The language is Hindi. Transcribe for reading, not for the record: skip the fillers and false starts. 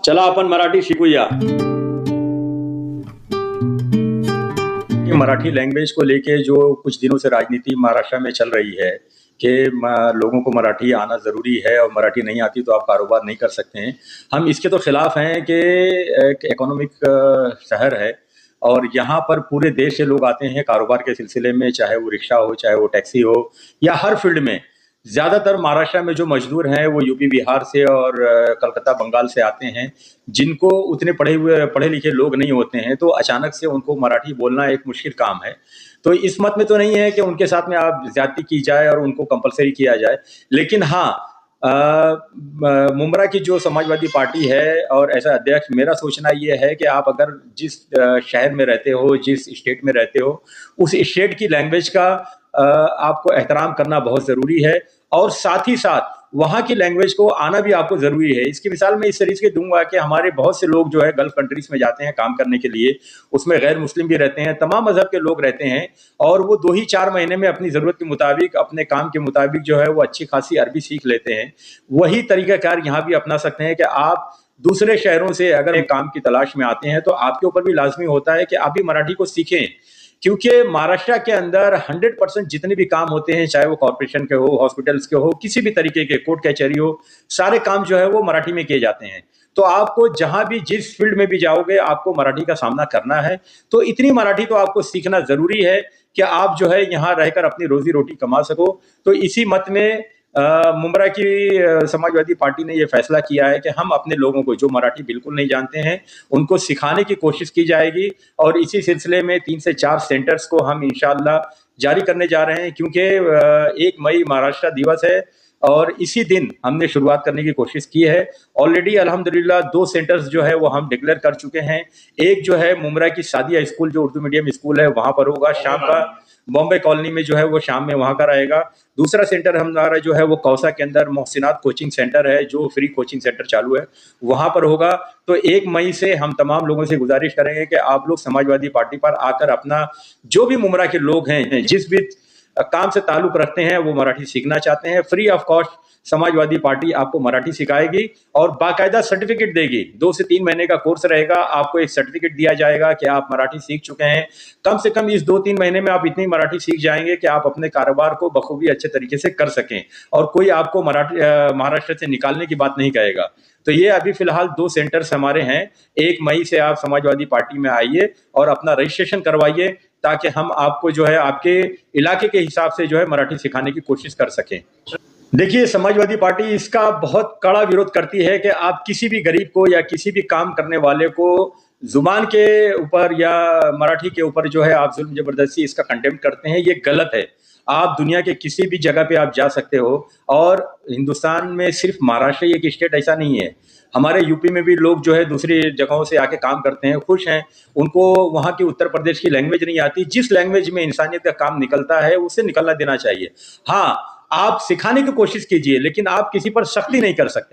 चला आपण मराठी शिकूया। मराठी लैंग्वेज को लेके जो कुछ दिनों से राजनीति महाराष्ट्र में चल रही है कि लोगों को मराठी आना ज़रूरी है और मराठी नहीं आती तो आप कारोबार नहीं कर सकते हैं। हम इसके तो खिलाफ हैं कि एक इकोनॉमिक शहर है और यहाँ पर पूरे देश से लोग आते हैं कारोबार के सिलसिले में, चाहे वो रिक्शा हो, चाहे वो टैक्सी हो या हर फील्ड में। ज़्यादातर महाराष्ट्र में जो मजदूर हैं वो यूपी बिहार से और कलकत्ता बंगाल से आते हैं, जिनको उतने पढ़े लिखे लोग नहीं होते हैं, तो अचानक से उनको मराठी बोलना एक मुश्किल काम है। तो इस मत में तो नहीं है कि उनके साथ में आप ज्यादती की जाए और उनको कंपलसरी किया जाए, लेकिन हाँ, मुमरा की जो समाजवादी पार्टी है और ऐसा अध्यक्ष, मेरा सोचना ये है कि आप अगर जिस शहर में रहते हो, जिस स्टेट में रहते हो, उस स्टेट की लैंग्वेज का आपको एहतराम करना बहुत ज़रूरी है और साथ ही साथ वहाँ की लैंग्वेज को आना भी आपको ज़रूरी है। इसकी मिसाल मैं इस तरीके से दूंगा कि हमारे बहुत से लोग जो है गल्फ कंट्रीज में जाते हैं काम करने के लिए, उसमें गैर मुस्लिम भी रहते हैं, तमाम मजहब के लोग रहते हैं और वो 2 ही 4 महीने में अपनी ज़रूरत के मुताबिक, अपने काम के मुताबिक जो है वो अच्छी खासी अरबी सीख लेते हैं। वही तरीक़ाकार यहाँ भी अपना सकते हैं कि आप दूसरे शहरों से अगर एक काम की तलाश में आते हैं तो आपके ऊपर भी लाजमी होता है कि आप भी मराठी को सीखें, क्योंकि महाराष्ट्र के अंदर 100% जितने भी काम होते हैं, चाहे वो कॉर्पोरेशन के हो, हॉस्पिटल्स के हो, किसी भी तरीके के कोर्ट कचहरी हो, सारे काम जो है वो मराठी में किए जाते हैं। तो आपको जहां भी जिस फील्ड में भी जाओगे आपको मराठी का सामना करना है। तो इतनी मराठी तो आपको सीखना जरूरी है कि आप जो है यहाँ रहकर अपनी रोजी रोटी कमा सको। तो इसी मत में मुमरा की समाजवादी पार्टी ने यह फैसला किया है कि हम अपने लोगों को जो मराठी बिल्कुल नहीं जानते हैं उनको सिखाने की कोशिश की जाएगी और इसी सिलसिले में 3 से 4 सेंटर्स को हम इंशाल्लाह जारी करने जा रहे हैं, क्योंकि 1 मई महाराष्ट्र दिवस है और इसी दिन हमने शुरुआत करने की कोशिश की है। ऑलरेडी अल्हम्दुलिल्लाह 2 सेंटर्स जो है वो हम डिक्लेयर कर चुके हैं। एक जो है मुमरा की सादिया स्कूल, जो उर्दू मीडियम स्कूल है, वहां पर होगा शाम का, बॉम्बे कॉलोनी में जो है वो शाम में वहां का रहेगा। दूसरा सेंटर हमारा जो है वो कौसा के अंदर मोहसिनात कोचिंग सेंटर है, जो फ्री कोचिंग सेंटर चालू है, वहां पर होगा। तो 1 मई से हम तमाम लोगों से गुजारिश करेंगे कि आप लोग समाजवादी पार्टी पर आकर अपना, जो भी मुमरा के लोग हैं, जिस भी काम से ताल्लुक रखते हैं, वो मराठी सीखना चाहते हैं, free of cost Samajwadi party आपको मराठी सिखाएगी और बाकायदा सर्टिफिकेट देगी। 2 से 3 महीने का कोर्स रहेगा, आपको एक सर्टिफिकेट दिया जाएगा कि आप मराठी सीख चुके हैं। कम से कम इस 2-3 महीने में आप इतनी मराठी सीख जाएंगे कि आप अपने कारोबार को बखूबी अच्छे तरीके से कर सकें और कोई आपको महाराष्ट्र से निकालने की बात नहीं कहेगा। तो ये अभी फिलहाल 2 सेंटर्स हमारे हैं। 1 मई से आप समाजवादी पार्टी में आइए और अपना रजिस्ट्रेशन करवाइए, ताकि हम आपको जो है आपके इलाके के हिसाब से जो है मराठी सिखाने की कोशिश कर सकें। देखिए, समाजवादी पार्टी इसका बहुत कड़ा विरोध करती है कि आप किसी भी गरीब को या किसी भी काम करने वाले को जुबान के ऊपर या मराठी के ऊपर जो है आप जुल्म जबरदस्ती इसका कंटेम्प्ट करते हैं। ये गलत है। आप दुनिया के किसी भी जगह पे आप जा सकते हो और हिंदुस्तान में सिर्फ महाराष्ट्र ही एक स्टेट ऐसा नहीं है। हमारे यूपी में भी लोग जो है दूसरी जगहों से आके काम करते हैं, खुश हैं। उनको वहाँ की उत्तर प्रदेश की लैंग्वेज नहीं आती। जिस लैंग्वेज में इंसानियत का काम निकलता है उसे निकलना देना चाहिए। हाँ, आप सिखाने की कोशिश कीजिए, लेकिन आप किसी पर सख्ती नहीं कर सकते।